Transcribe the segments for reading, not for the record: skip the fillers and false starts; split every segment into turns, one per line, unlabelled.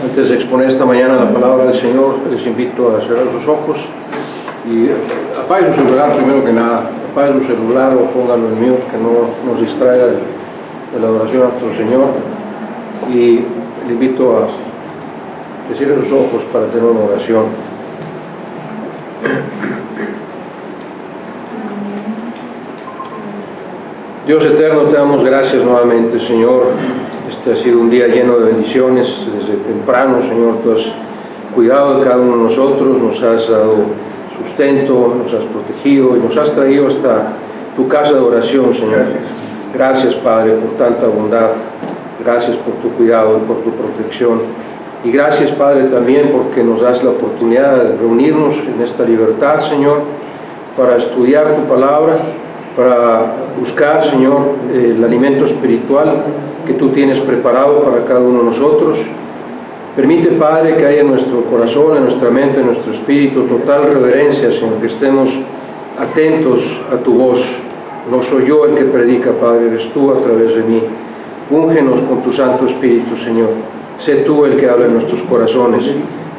Antes de exponer esta mañana la palabra del Señor, les invito a cerrar sus ojos y apaguen su celular primero que nada. Apaguen su celular o pónganlo en mute, que no nos distraiga de la adoración a nuestro Señor. Y le invito a que cierre sus ojos para tener una oración. Dios eterno, te damos gracias nuevamente, Señor. Este ha sido un día lleno de bendiciones. Desde temprano, Señor, tú has cuidado de cada uno de nosotros, nos has dado sustento, nos has protegido y nos has traído hasta tu casa de oración, Señor. Gracias, Padre, por tanta bondad. Gracias por tu cuidado y por tu protección. Y gracias, Padre, también porque nos das la oportunidad de reunirnos en esta libertad, Señor, para estudiar tu palabra, para buscar, Señor, el alimento espiritual que tú tienes preparado para cada uno de nosotros. Permite, Padre, que haya en nuestro corazón, en nuestra mente, en nuestro espíritu, total reverencia, Señor, que estemos atentos a tu voz. No soy yo el que predica, Padre, eres tú a través de mí. Úngenos con tu Santo Espíritu, Señor. Sé tú el que habla en nuestros corazones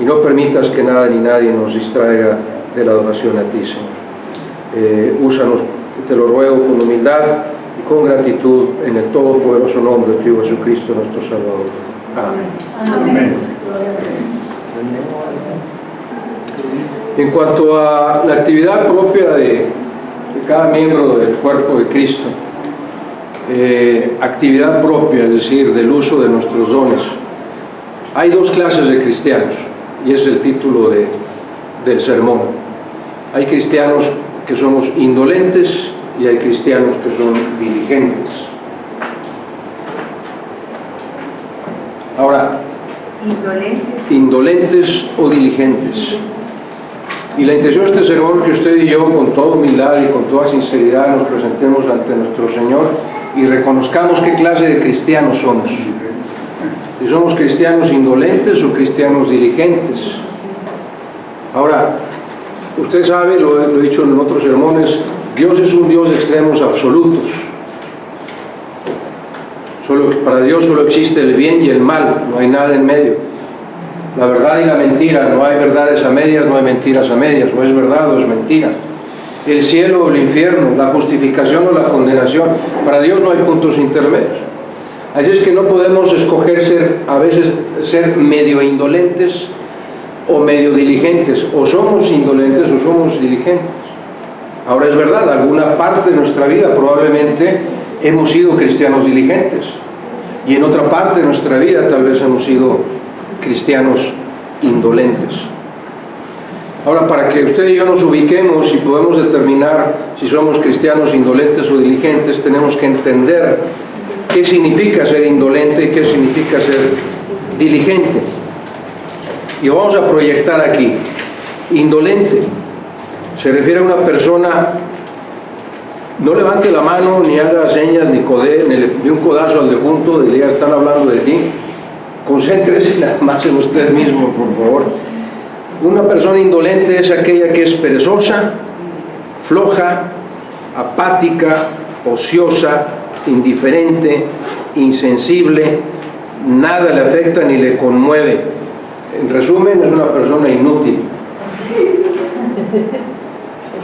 y no permitas que nada ni nadie nos distraiga de la adoración a ti, Señor. Úsanos, te lo ruego, con humildad y con gratitud en el todopoderoso nombre de tu Jesucristo, nuestro Salvador. Amén. Amén. En cuanto a la actividad propia de cada miembro del cuerpo de Cristo, actividad propia, es decir, del uso de nuestros dones, hay dos clases de cristianos, y es el título del sermón. Hay cristianos que somos indolentes y hay cristianos que son diligentes. Ahora, indolentes o diligentes. Y la intención de este sermón es que usted y yo, con toda humildad y con toda sinceridad, nos presentemos ante nuestro Señor y reconozcamos qué clase de cristianos somos. Si somos cristianos indolentes o cristianos diligentes. Ahora, usted sabe, lo he dicho en otros sermones, Dios es un Dios de extremos absolutos. Para Dios solo existe el bien y el mal, no hay nada en medio. La verdad y la mentira, no hay verdades a medias, no hay mentiras a medias, o es verdad o es mentira. El cielo o el infierno, la justificación o la condenación, para Dios no hay puntos intermedios. Así es que no podemos escoger a veces ser medio indolentes o medio diligentes, o somos indolentes o somos diligentes. Ahora es verdad, alguna parte de nuestra vida probablemente hemos sido cristianos diligentes, y en otra parte de nuestra vida tal vez hemos sido cristianos indolentes. Ahora, para que usted y yo nos ubiquemos y podamos determinar si somos cristianos indolentes o diligentes, tenemos que entender qué significa ser indolente y qué significa ser diligente. Y vamos a proyectar aquí. Indolente se refiere a una persona, no levante la mano ni haga señas ni de un codazo al de junto, de ya están hablando de ti. Concéntrese nada más en usted mismo, por favor. Una persona indolente es aquella que es perezosa, floja, apática, ociosa, indiferente, insensible, nada le afecta ni le conmueve. En resumen, es una persona inútil.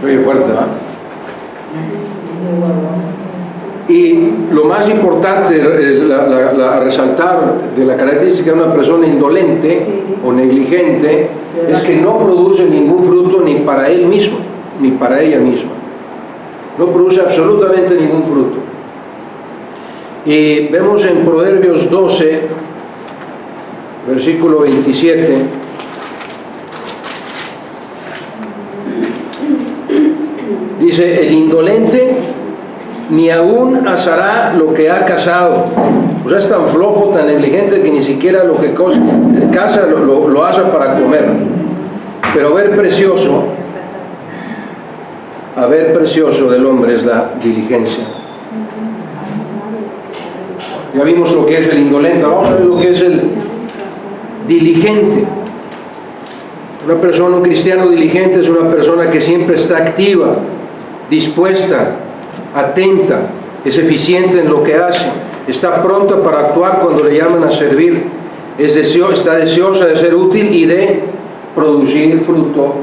Soy fuerte, ¿verdad? Y lo más importante a resaltar de la característica de una persona indolente o negligente es que no produce ningún fruto ni para él mismo, ni para ella misma. No produce absolutamente ningún fruto. Y vemos en Proverbios 12, versículo 27, dice: el indolente ni aún asará lo que ha cazado. O sea, es tan flojo, tan negligente que ni siquiera lo que caza lo asa para comer. Pero ver precioso del hombre es la diligencia. Ya vimos lo que es el indolente, vamos a ver lo que es el diligente. Una persona, un cristiano diligente es una persona que siempre está activa, dispuesta, atenta, es eficiente en lo que hace, está pronta para actuar cuando le llaman a servir, está deseosa de ser útil y de producir fruto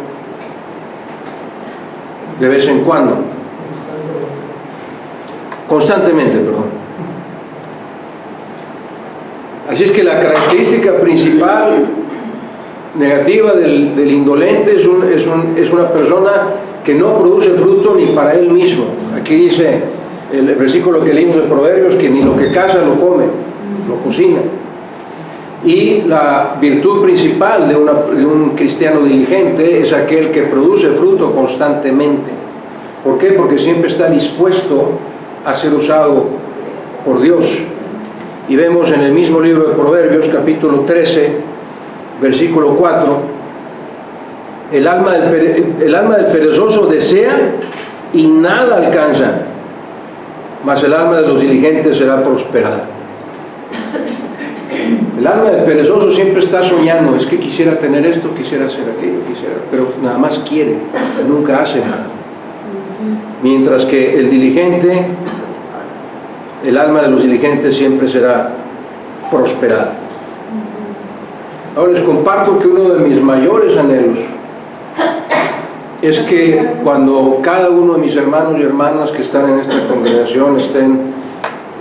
de vez en cuando. Constantemente, perdón. Así es que la característica principal negativa del indolente es una persona que no produce fruto ni para él mismo. Aquí dice el versículo que leímos de Proverbios que ni lo que caza lo come, lo cocina. Y la virtud principal de un cristiano diligente es aquel que produce fruto constantemente. ¿Por qué? Porque siempre está dispuesto a ser usado por Dios. Y vemos en el mismo libro de Proverbios, capítulo 13, versículo 4, el alma del perezoso desea y nada alcanza, mas el alma de los diligentes será prosperada. El alma del perezoso siempre está soñando, es que quisiera tener esto, quisiera hacer aquello, pero nada más quiere, nunca hace nada. Mientras que el diligente, el alma de los diligentes siempre será prosperada. Ahora les comparto que uno de mis mayores anhelos es que cuando cada uno de mis hermanos y hermanas que están en esta congregación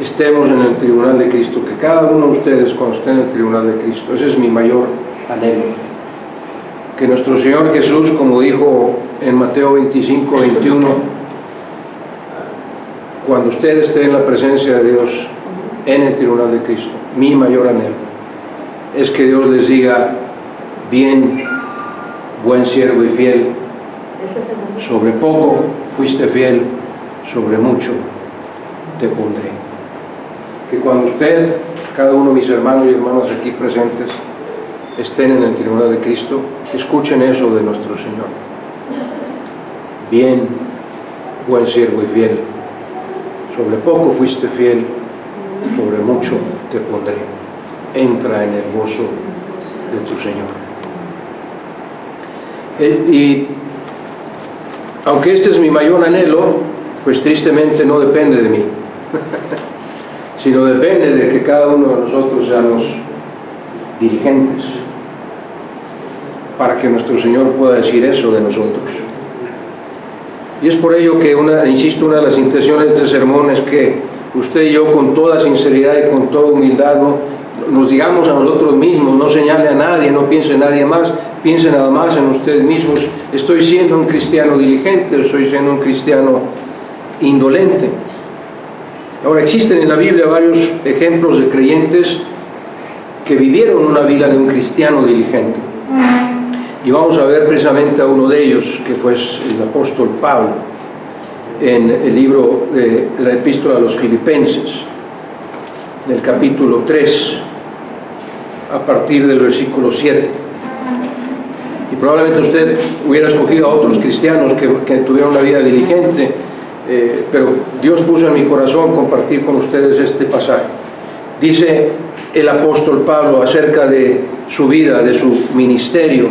estemos en el tribunal de Cristo, que cada uno de ustedes cuando esté en el tribunal de Cristo, ese es mi mayor anhelo. Que nuestro Señor Jesús, como dijo en Mateo 25, 21, cuando usted esté en la presencia de Dios en el tribunal de Cristo, mi mayor anhelo es que Dios les diga: bien, buen siervo y fiel, sobre poco fuiste fiel, sobre mucho te pondré. Que cuando usted, cada uno de mis hermanos y hermanas aquí presentes, estén en el tribunal de Cristo, escuchen eso de nuestro Señor: bien, buen siervo y fiel, sobre poco fuiste fiel, sobre mucho te pondré. Entra en el gozo de tu Señor. Y aunque este es mi mayor anhelo, pues tristemente no depende de mí, sino depende de que cada uno de nosotros seamos dirigentes, para que nuestro Señor pueda decir eso de nosotros. Y es por ello que, insisto, una de las intenciones de este sermón es que usted y yo, con toda sinceridad y con toda humildad, nos digamos a nosotros mismos, no señale a nadie, no piense en nadie más, piense nada más en ustedes mismos: ¿estoy siendo un cristiano diligente o estoy siendo un cristiano indolente? Ahora, existen en la Biblia varios ejemplos de creyentes que vivieron una vida de un cristiano diligente. Y vamos a ver precisamente a uno de ellos, que fue el apóstol Pablo, en el libro de la Epístola a los Filipenses, en el capítulo 3, a partir del versículo 7. Y probablemente usted hubiera escogido a otros cristianos que tuvieron una vida diligente, pero Dios puso en mi corazón compartir con ustedes este pasaje. Dice el apóstol Pablo acerca de su vida, de su ministerio,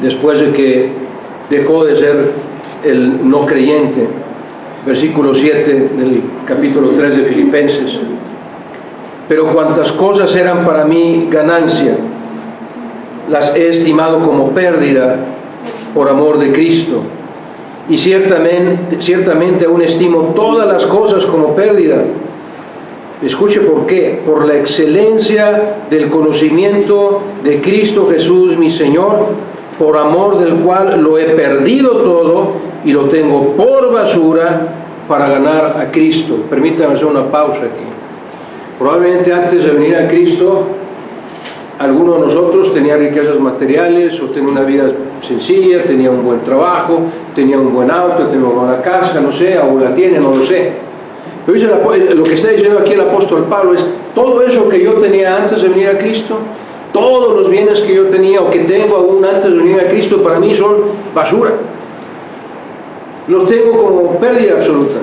después de que dejó de ser el no creyente. Versículo 7 del capítulo 3 de Filipenses: pero cuantas cosas eran para mí ganancia, las he estimado como pérdida por amor de Cristo, y ciertamente aún estimo todas las cosas como pérdida. Escuche por qué: por la excelencia del conocimiento de Cristo Jesús mi Señor, por amor del cual lo he perdido todo y lo tengo por basura para ganar a Cristo. Permítanme hacer una pausa aquí. Probablemente antes de venir a Cristo, alguno de nosotros tenía riquezas materiales, o tenía una vida sencilla, tenía un buen trabajo, tenía un buen auto, tenía una buena casa, no sé, o la tiene, no lo sé. Pero dice lo que está diciendo aquí el apóstol Pablo es: todo eso que yo tenía antes de venir a Cristo, todos los bienes que yo tenía o que tengo aún antes de venir a Cristo, para mí son basura. Los tengo como pérdida absoluta.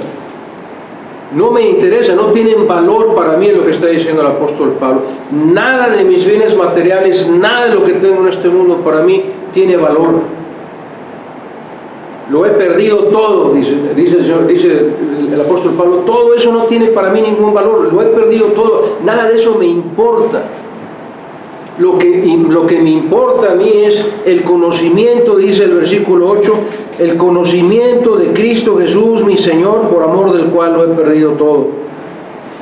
No me interesa, no tienen valor para mí, lo que está diciendo el apóstol Pablo. Nada de mis bienes materiales, nada de lo que tengo en este mundo para mí tiene valor. Lo he perdido todo, dice el apóstol Pablo. Todo eso no tiene para mí ningún valor. Lo he perdido todo. Nada de eso me importa. Lo que me importa a mí es el conocimiento, dice el versículo 8, el conocimiento de Cristo Jesús, mi Señor, por amor del cual lo he perdido todo.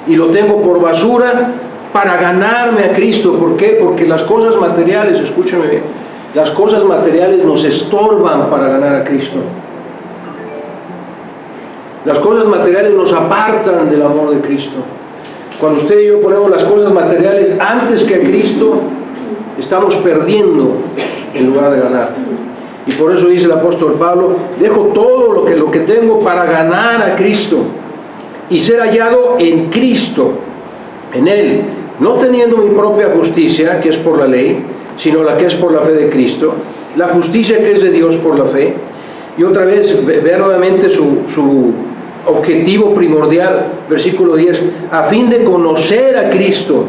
Y lo tengo por basura para ganarme a Cristo. ¿Por qué? Porque las cosas materiales, escúcheme bien, las cosas materiales nos estorban para ganar a Cristo. Las cosas materiales nos apartan del amor de Cristo. Cuando usted y yo ponemos las cosas materiales antes que a Cristo, estamos perdiendo en lugar de ganar. Y por eso dice el apóstol Pablo, dejo todo lo que tengo para ganar a Cristo y ser hallado en Cristo, en Él, no teniendo mi propia justicia, que es por la ley, sino la que es por la fe de Cristo, la justicia que es de Dios por la fe. Y otra vez, vea nuevamente su objetivo primordial, versículo 10, a fin de conocer a Cristo,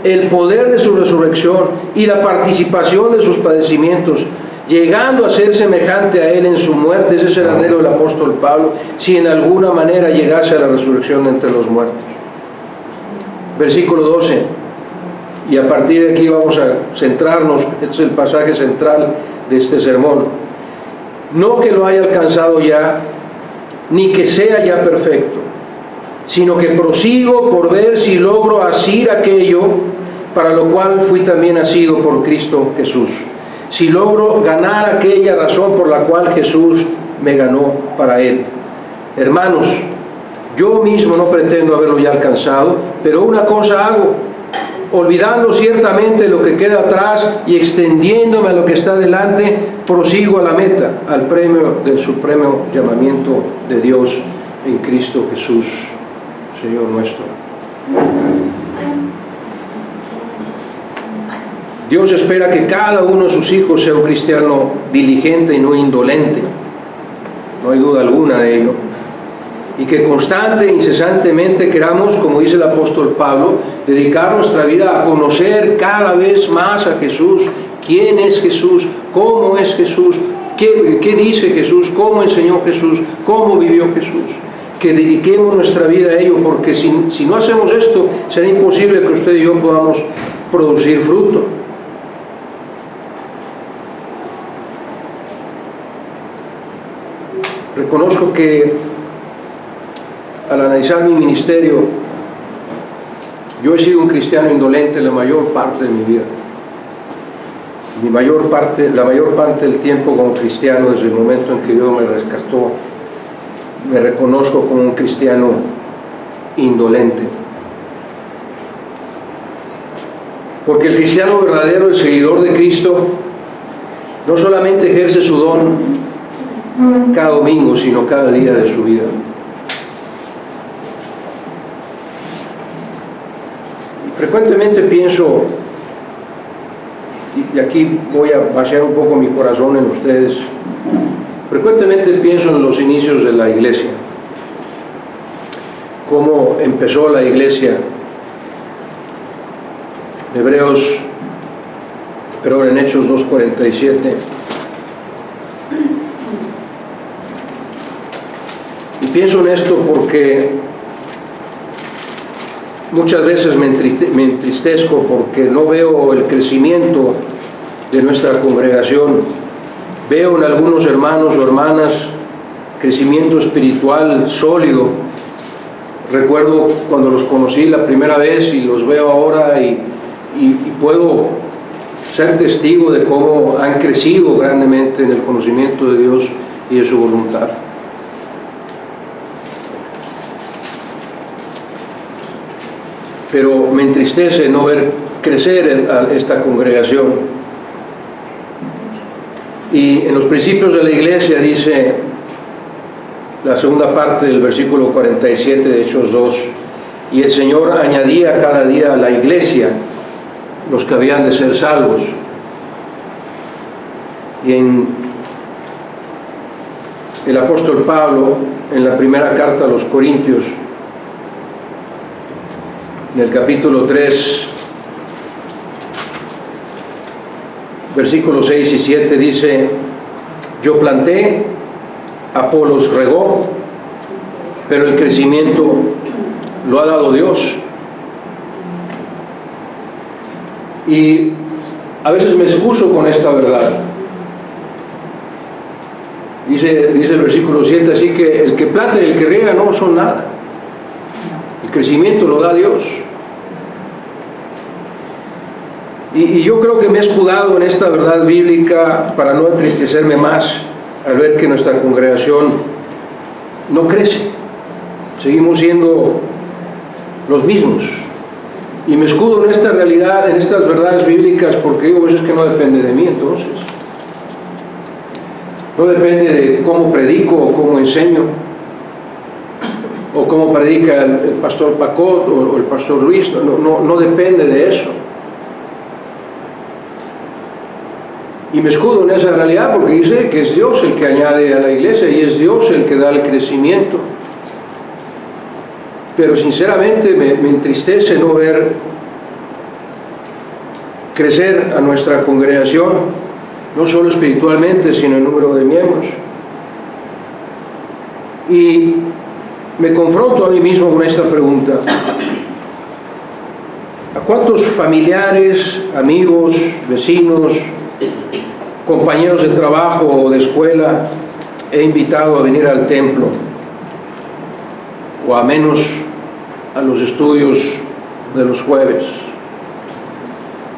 el poder de su resurrección y la participación de sus padecimientos, llegando a ser semejante a Él en su muerte. Ese es el anhelo del apóstol Pablo, si en alguna manera llegase a la resurrección de entre los muertos. Versículo 12, y a partir de aquí vamos a centrarnos, este es el pasaje central de este sermón. No que lo haya alcanzado ya, ni que sea ya perfecto, sino que prosigo por ver si logro asir aquello para lo cual fui también asido por Cristo Jesús. Si logro ganar aquella razón por la cual Jesús me ganó para Él. Hermanos, yo mismo no pretendo haberlo ya alcanzado, pero una cosa hago, olvidando ciertamente lo que queda atrás y extendiéndome a lo que está delante, prosigo a la meta, al premio del supremo llamamiento de Dios en Cristo Jesús, Señor nuestro. Dios espera que cada uno de sus hijos sea un cristiano diligente y no indolente, no hay duda alguna de ello, y que constante e incesantemente queramos, como dice el apóstol Pablo, dedicar nuestra vida a conocer cada vez más a Jesús. ¿Quién es Jesús? ¿Cómo es Jesús? ¿Qué dice Jesús? ¿Cómo enseñó Jesús? ¿Cómo vivió Jesús? Que dediquemos nuestra vida a ello, porque si no hacemos esto, será imposible que usted y yo podamos producir fruto. Reconozco que al analizar mi ministerio, yo he sido un cristiano indolente la mayor parte de mi vida. La mayor parte del tiempo como cristiano, desde el momento en que Dios me rescató, me reconozco como un cristiano indolente. Porque el cristiano verdadero, el seguidor de Cristo, no solamente ejerce su don cada domingo, sino cada día de su vida. Frecuentemente pienso, y aquí voy a vaciar un poco mi corazón en ustedes, frecuentemente pienso en los inicios de la iglesia, cómo empezó la iglesia. En Hechos 2:47. Y pienso en esto porque muchas veces me entristezco porque no veo el crecimiento de nuestra congregación. Veo en algunos hermanos o hermanas crecimiento espiritual sólido. Recuerdo cuando los conocí la primera vez y los veo ahora y puedo ser testigo de cómo han crecido grandemente en el conocimiento de Dios y de su voluntad. Pero me entristece no ver crecer a esta congregación. Y en los principios de la iglesia dice la segunda parte del versículo 47 de Hechos 2, y el Señor añadía cada día a la iglesia los que habían de ser salvos. Y en el apóstol Pablo, en la primera carta a los Corintios, en el capítulo 3, versículos 6 y 7 dice: yo planté, Apolos regó, pero el crecimiento lo ha dado Dios. Y a veces me excuso con esta verdad. Dice el versículo 7, así que el que planta y el que riega no son nada. El crecimiento lo da Dios. Y yo creo que me he escudado en esta verdad bíblica para no entristecerme más al ver que nuestra congregación no crece. Seguimos siendo los mismos. Y me escudo en esta realidad, en estas verdades bíblicas, porque digo, pues es que no depende de mí entonces. No depende de cómo predico o cómo enseño, o cómo predica el pastor Pacot o el pastor Luis. No depende de eso. Y me escudo en esa realidad porque dice que es Dios el que añade a la iglesia y es Dios el que da el crecimiento. Pero sinceramente me entristece no ver crecer a nuestra congregación, no solo espiritualmente, sino en número de miembros. Y me confronto a mí mismo con esta pregunta: ¿a cuántos familiares, amigos, vecinos, compañeros de trabajo o de escuela he invitado a venir al templo, o a menos a los estudios de los jueves?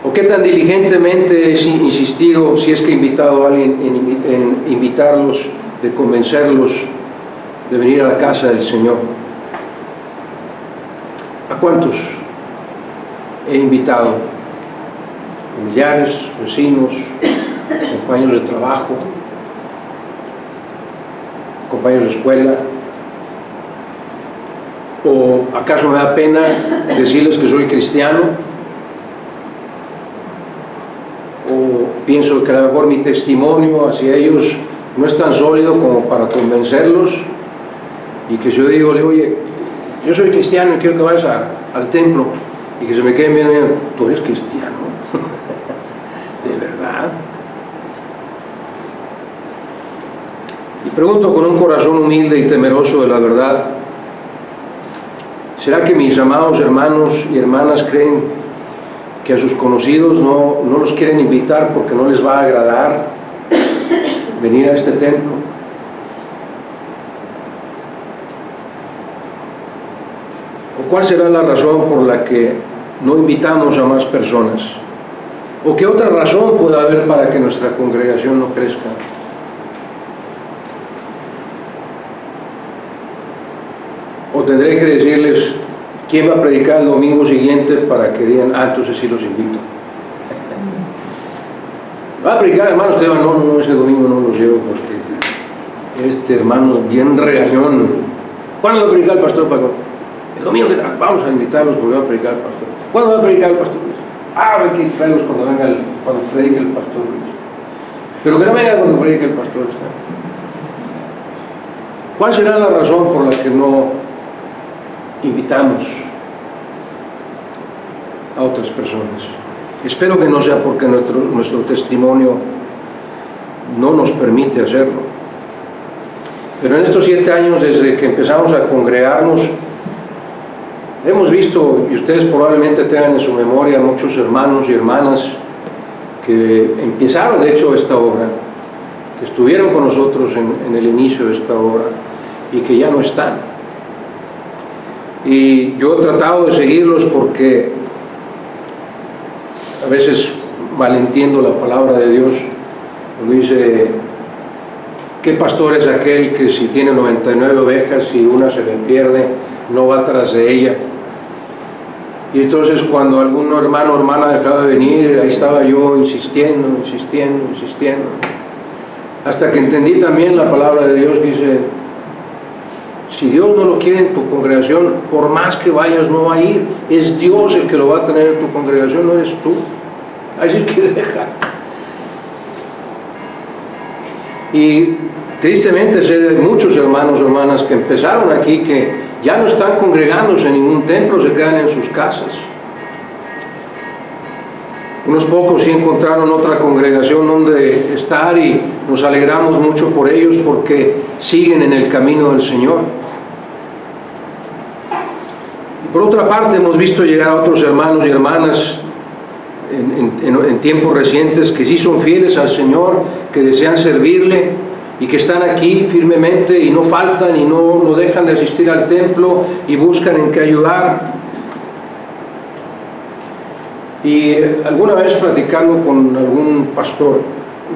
¿O qué tan diligentemente he insistido, si es que he invitado a alguien, en invitarlos, de convencerlos de venir a la casa del Señor? ¿A cuántos he invitado? Familiares, vecinos, compañeros de trabajo, compañeros de escuela. ¿O acaso me da pena decirles que soy cristiano? ¿O pienso que a lo mejor mi testimonio hacia ellos no es tan sólido como para convencerlos? Y que yo digo, oye, yo soy cristiano y quiero que vayas al templo, y que se me queden viendo, tú eres cristiano, ¿de verdad? Y pregunto con un corazón humilde y temeroso de la verdad: ¿será que mis amados hermanos y hermanas creen que a sus conocidos no los quieren invitar porque no les va a agradar venir a este templo? ¿O cuál será la razón por la que no invitamos a más personas? ¿O qué otra razón puede haber para que nuestra congregación no crezca? ¿O tendré que decirles quién va a predicar el domingo siguiente para que digan, entonces sí los invito? ¿Va a predicar hermano Esteban? No, ese domingo no los llevo porque este hermano es bien regañón. ¿Cuándo va a predicar el pastor Paco? El domingo que vamos a invitarlos porque va a predicar el pastor. ¿Cuándo va a predicar el pastor Luis? Hay que traerlos cuando predique el pastor Luis. Pero que no venga cuando predique el pastor Esteban. ¿Cuál será la razón por la que no invitamos a otras personas? Espero que no sea porque nuestro testimonio no nos permite hacerlo. Pero en estos 7 años, desde que empezamos a congregarnos, hemos visto, y ustedes probablemente tengan en su memoria, muchos hermanos y hermanas que empezaron de hecho esta obra, que estuvieron con nosotros en el inicio de esta obra y que ya no están. Y yo he tratado de seguirlos porque a veces malentiendo la palabra de Dios cuando dice: ¿qué pastor es aquel que si tiene 99 ovejas y una se le pierde, no va tras de ella? Y entonces cuando algún hermano o hermana dejaba de venir, ahí estaba yo insistiendo, hasta que entendí también la palabra de Dios que dice: si Dios no lo quiere en tu congregación, por más que vayas no va a ir. Es Dios el que lo va a tener en tu congregación, no eres tú. Así que deja. Y tristemente sé de muchos hermanos o hermanas que empezaron aquí que ya no están congregándose en ningún templo, se quedan en sus casas. Unos pocos sí encontraron otra congregación donde estar y nos alegramos mucho por ellos porque siguen en el camino del Señor. Y por otra parte hemos visto llegar a otros hermanos y hermanas en tiempos recientes, que sí son fieles al Señor, que desean servirle y que están aquí firmemente y no faltan y no dejan de asistir al templo y buscan en qué ayudar. Y alguna vez platicando con algún pastor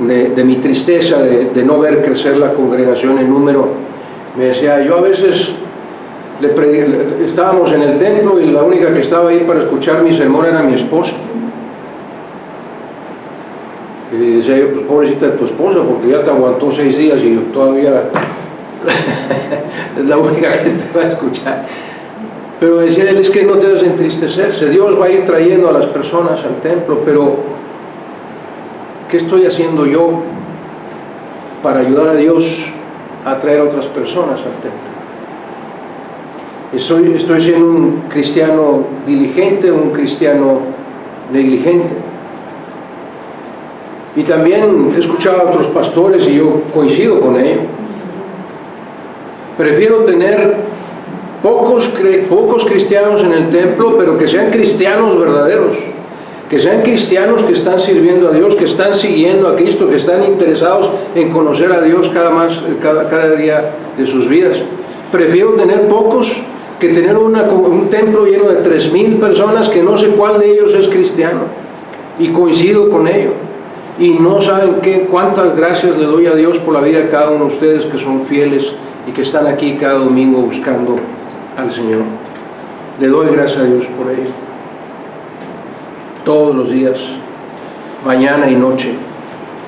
de mi tristeza de no ver crecer la congregación en número, me decía, yo a veces estábamos en el templo y la única que estaba ahí para escuchar mi sermón era mi esposa. Y le decía yo, pues pobrecita de tu esposa, porque ya te aguantó 6 días y todavía es la única que te va a escuchar. Pero decía él, es que no debes entristecerse, Dios va a ir trayendo a las personas al templo, pero ¿qué estoy haciendo yo para ayudar a Dios a traer a otras personas al templo? ¿Estoy siendo un cristiano diligente o un cristiano negligente? Y también he escuchado a otros pastores y yo coincido con ellos. Prefiero tener pocos cristianos en el templo, pero que sean cristianos verdaderos, que sean cristianos que están sirviendo a Dios, que están siguiendo a Cristo, que están interesados en conocer a Dios cada día de sus vidas. Prefiero tener pocos que tener un templo lleno de 3,000 personas que no sé cuál de ellos es cristiano, y coincido con ellos. Y no saben cuántas gracias le doy a Dios por la vida de cada uno de ustedes que son fieles y que están aquí cada domingo buscando al Señor. Le doy gracias a Dios por ello. Todos los días, mañana y noche,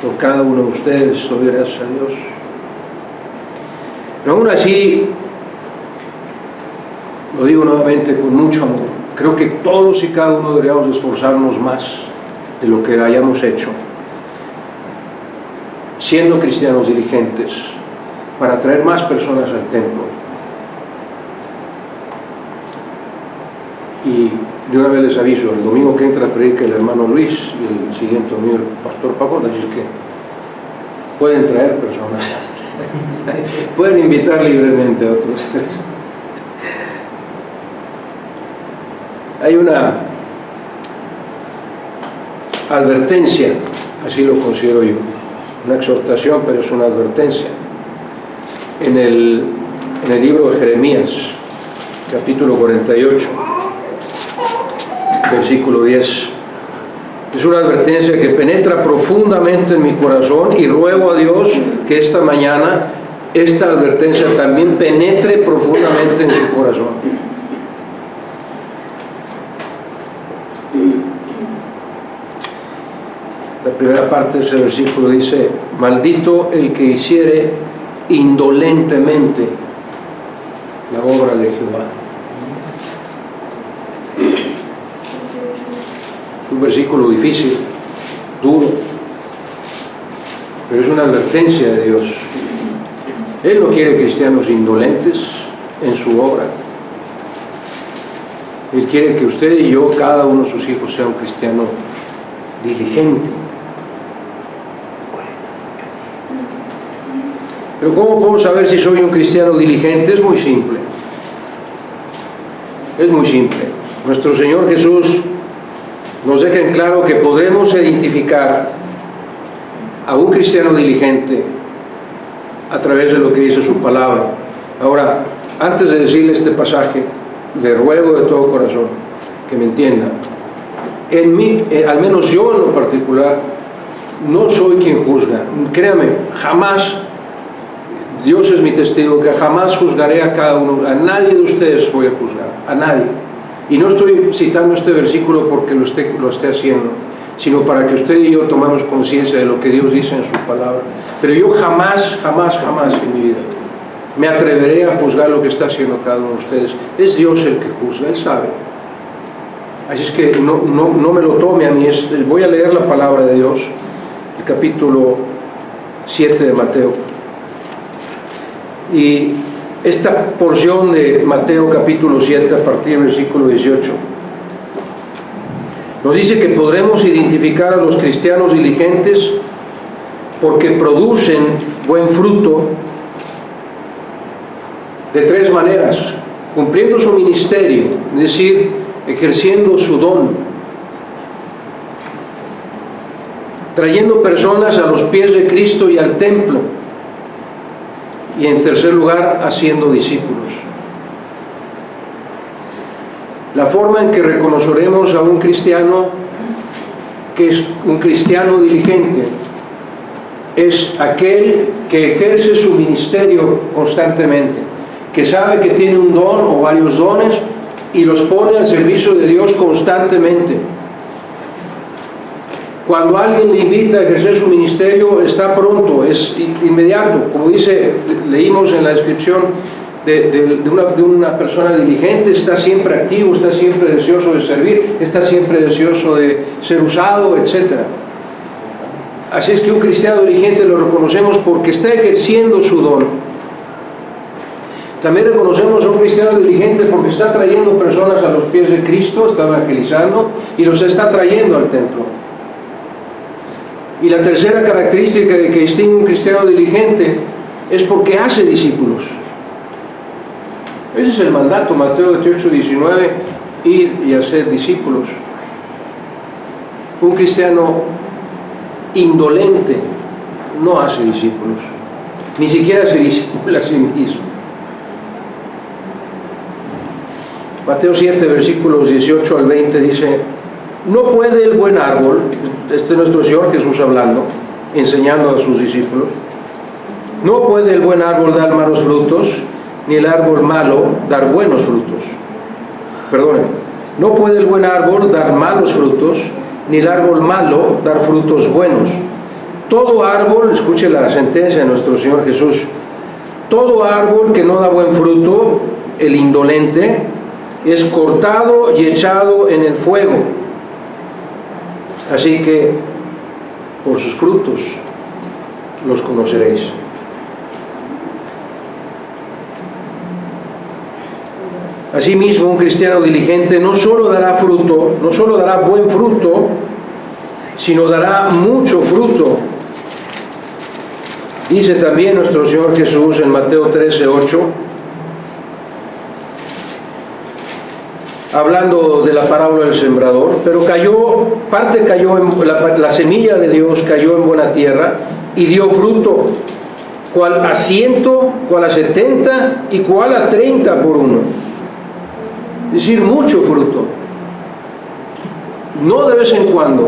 por cada uno de ustedes doy gracias a Dios. Pero aún así, lo digo nuevamente con mucho amor, creo que todos y cada uno deberíamos esforzarnos más de lo que hayamos hecho, siendo cristianos diligentes, para traer más personas al templo. Y de una vez les aviso, el domingo que entra predica el hermano Luis y el siguiente domingo el pastor Paco, así que pueden traer personas, pueden invitar libremente a otros. Hay una advertencia, así lo considero yo, una exhortación, pero es una advertencia. En el libro de Jeremías, capítulo 48, versículo 10. Es una advertencia que penetra profundamente en mi corazón y ruego a Dios que esta mañana esta advertencia también penetre profundamente en su corazón. La primera parte de ese versículo dice: maldito el que hiciere indolentemente la obra de Jehová. Es un versículo difícil, duro, pero es una advertencia de Dios. Él no quiere cristianos indolentes en su obra. Él quiere que usted y yo, cada uno de sus hijos, sea un cristiano diligente. Pero ¿cómo puedo saber si soy un cristiano diligente? Es muy simple. Es muy simple. Nuestro Señor Jesús nos deja en claro que podremos identificar a un cristiano diligente a través de lo que dice su palabra. Ahora, antes de decirle este pasaje, le ruego de todo corazón que me entienda. En mí, al menos yo en lo particular, no soy quien juzga. Créame, jamás, Dios es mi testigo, que jamás juzgaré a cada uno, a nadie de ustedes voy a juzgar, a nadie. Y no estoy citando este versículo porque lo esté haciendo, sino para que usted y yo tomemos conciencia de lo que Dios dice en su palabra. Pero yo jamás en mi vida me atreveré a juzgar lo que está haciendo cada uno de ustedes. Es Dios el que juzga, Él sabe. Así es que no me lo tome a mí. Voy a leer la palabra de Dios, el capítulo 7 de Mateo. Y esta porción de Mateo capítulo 7, a partir del versículo 18, nos dice que podremos identificar a los cristianos diligentes porque producen buen fruto de 3 maneras: cumpliendo su ministerio, es decir, ejerciendo su don, trayendo personas a los pies de Cristo y al templo. Y en tercer lugar, haciendo discípulos. La forma en que reconoceremos a un cristiano que es un cristiano diligente es aquel que ejerce su ministerio constantemente, que sabe que tiene un don o varios dones y los pone al servicio de Dios constantemente. Cuando alguien le invita a ejercer su ministerio, está pronto, es inmediato. Como leímos en la descripción de una persona diligente, está siempre activo, está siempre deseoso de servir, está siempre deseoso de ser usado, etc. Así es que un cristiano diligente lo reconocemos porque está ejerciendo su don. También reconocemos a un cristiano diligente porque está trayendo personas a los pies de Cristo, está evangelizando y los está trayendo al templo. Y la tercera característica que distingue un cristiano diligente es porque hace discípulos. Ese es el mandato, Mateo 28:19, ir y hacer discípulos. Un cristiano indolente no hace discípulos, ni siquiera se discipula a sí mismo. Mateo 7, versículos 18 al 20 dice: no puede el buen árbol, este es nuestro Señor Jesús hablando, enseñando a sus discípulos, no puede el buen árbol dar malos frutos, ni el árbol malo dar buenos frutos. Perdónenme, no puede el buen árbol dar malos frutos, ni el árbol malo dar frutos buenos. Todo árbol, escuche la sentencia de nuestro Señor Jesús, todo árbol que no da buen fruto, el indolente, es cortado y echado en el fuego. Así que por sus frutos los conoceréis. Asimismo, un cristiano diligente no solo dará fruto, no solo dará buen fruto, sino dará mucho fruto. Dice también nuestro Señor Jesús en Mateo 13:8, hablando de la parábola del sembrador, pero la semilla de Dios cayó en buena tierra y dio fruto, cual a 100, cual a 70 y cual a 30 por uno. Es decir, mucho fruto. No de vez en cuando,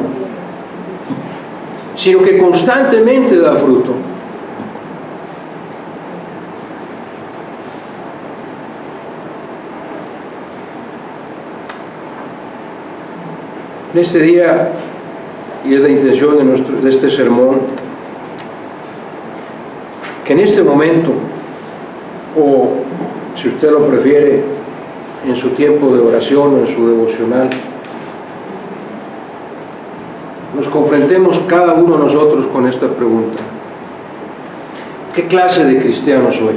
sino que constantemente da fruto. En este día, y es la intención de este sermón, que en este momento, o si usted lo prefiere, en su tiempo de oración o en su devocional, nos confrontemos cada uno de nosotros con esta pregunta: ¿qué clase de cristiano soy?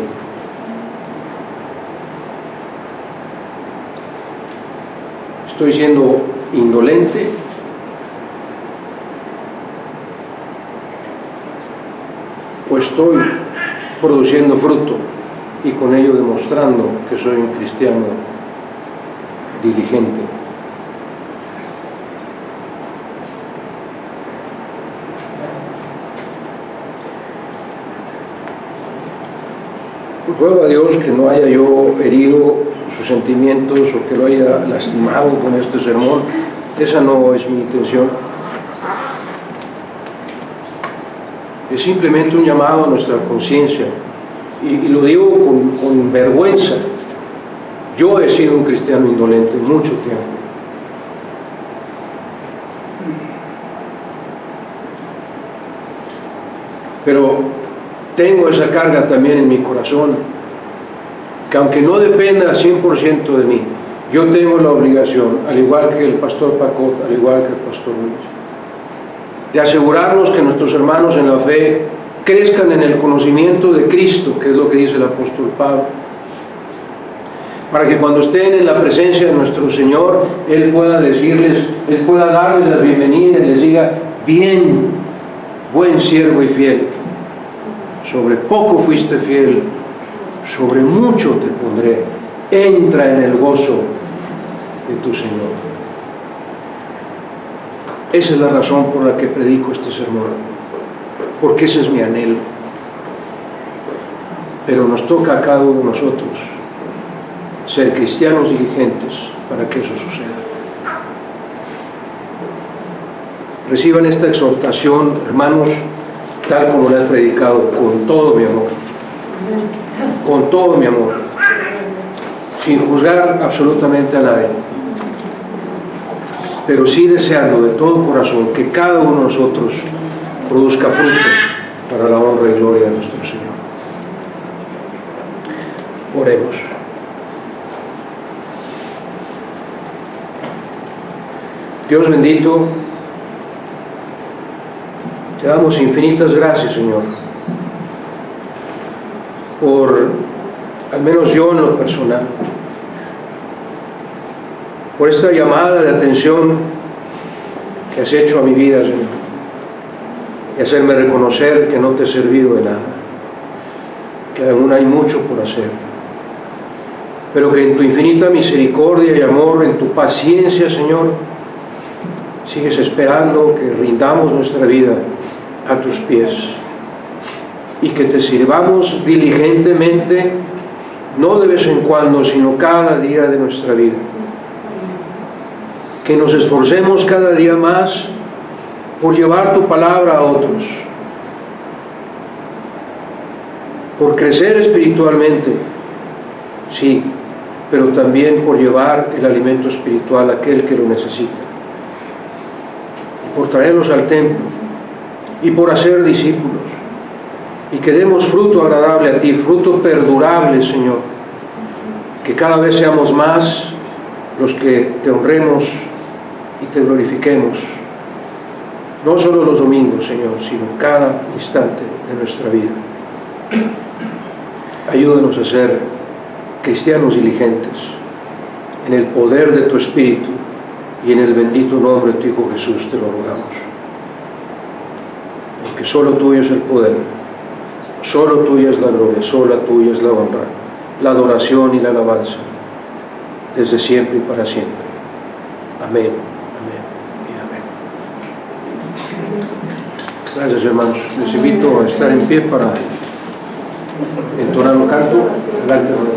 ¿Estoy siendo indolente? ¿O estoy produciendo fruto y con ello demostrando que soy un cristiano diligente? Ruego a Dios que no haya yo herido sus sentimientos o que lo haya lastimado con este sermón. Esa no es mi intención. Es simplemente un llamado a nuestra conciencia, y lo digo con vergüenza. Yo he sido un cristiano indolente mucho tiempo. Pero tengo esa carga también en mi corazón, que aunque no dependa 100% de mí, yo tengo la obligación, al igual que el pastor Paco, al igual que el pastor Luis, de asegurarnos que nuestros hermanos en la fe crezcan en el conocimiento de Cristo, que es lo que dice el apóstol Pablo, para que cuando estén en la presencia de nuestro Señor, Él pueda darles las bienvenidas y les diga: bien, buen siervo y fiel, sobre poco fuiste fiel, sobre mucho te pondré, entra en el gozo de tu Señor. Esa es la razón por la que predico este sermón, porque ese es mi anhelo. Pero nos toca a cada uno de nosotros ser cristianos diligentes para que eso suceda. Reciban esta exhortación, hermanos, tal como la he predicado, con todo mi amor. Con todo mi amor. Sin juzgar absolutamente a nadie. Pero sí deseando de todo corazón que cada uno de nosotros produzca frutos para la honra y gloria de nuestro Señor. Oremos. Dios bendito, te damos infinitas gracias, Señor, por, al menos yo en lo personal, por esta llamada de atención que has hecho a mi vida, Señor, y hacerme reconocer que no te he servido de nada, que aún hay mucho por hacer, pero que en tu infinita misericordia y amor, en tu paciencia, Señor, sigues esperando que rindamos nuestra vida a tus pies y que te sirvamos diligentemente, no de vez en cuando, sino cada día de nuestra vida. Que nos esforcemos cada día más por llevar tu palabra a otros, por crecer espiritualmente, sí, pero también por llevar el alimento espiritual a aquel que lo necesita, y por traerlos al templo, y por hacer discípulos, y que demos fruto agradable a ti, fruto perdurable, Señor, que cada vez seamos más los que te honremos y te glorifiquemos, no solo los domingos, Señor, sino cada instante de nuestra vida. Ayúdanos a ser cristianos diligentes en el poder de tu Espíritu y en el bendito nombre de tu Hijo Jesús te lo rogamos. Porque solo tuyo es el poder, solo tuya es la gloria, solo tuya es la honra, la adoración y la alabanza, desde siempre y para siempre. Amén, amén y amén. Gracias, hermanos. Les invito a estar en pie para entonar un canto. Adelante, hermanos.